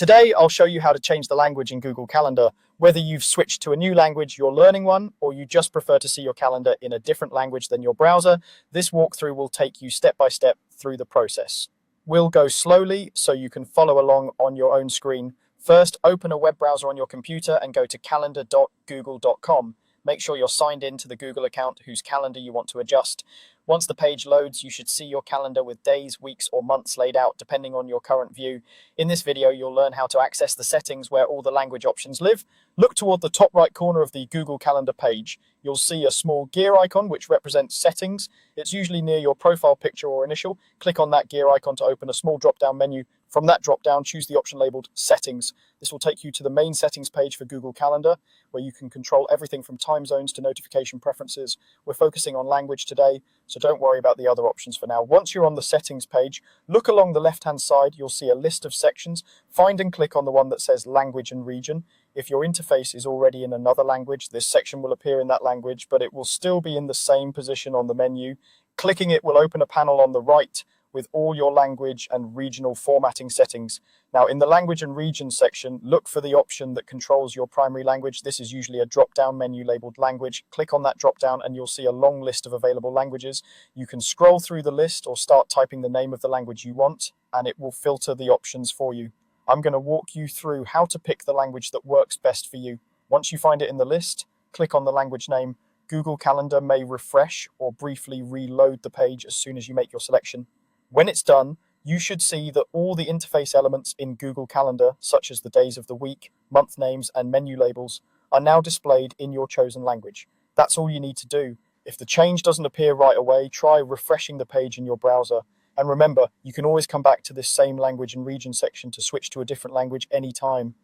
Today, I'll show you how to change the language in Google Calendar, whether you've switched to a new language, you're learning one, or you just prefer to see your calendar in a different language than your browser. This walkthrough will take you step by step through the process. We'll go slowly so you can follow along on your own screen. First, open a web browser on your computer and go to calendar.google.com. Make sure you're signed in to the Google account whose calendar you want to adjust. Once the page loads, you should see your calendar with days, weeks, or months laid out depending on your current view. In this video, you'll learn how to access the settings where all the language options live. Look toward the top right corner of the Google Calendar page. You'll see a small gear icon which represents settings. It's usually near your profile picture or initial. Click on that gear icon to open a small drop-down menu. From that drop-down, choose the option labeled Settings. This will take you to the main settings page for Google Calendar, where you can control everything from time zones to notification preferences. We're focusing on language today, so don't worry about the other options for now. Once you're on the settings page, look along the left-hand side. You'll see a list of sections. Find and click on the one that says Language and Region. If your interface is already in another language, this section will appear in that language, but it will still be in the same position on the menu. Clicking it will open a panel on the right with all your language and regional formatting settings. Now, in the language and region section, look for the option that controls your primary language. This is usually a drop-down menu labeled language. Click on that drop-down and you'll see a long list of available languages. You can scroll through the list or start typing the name of the language you want, and it will filter the options for you. I'm going to walk you through how to pick the language that works best for you. Once you find it in the list, click on the language name. Google Calendar may refresh or briefly reload the page as soon as you make your selection. When it's done, you should see that all the interface elements in Google Calendar, such as the days of the week, month names, and menu labels, are now displayed in your chosen language. That's all you need to do. If the change doesn't appear right away, try refreshing the page in your browser. And remember, you can always come back to this same language and region section to switch to a different language anytime.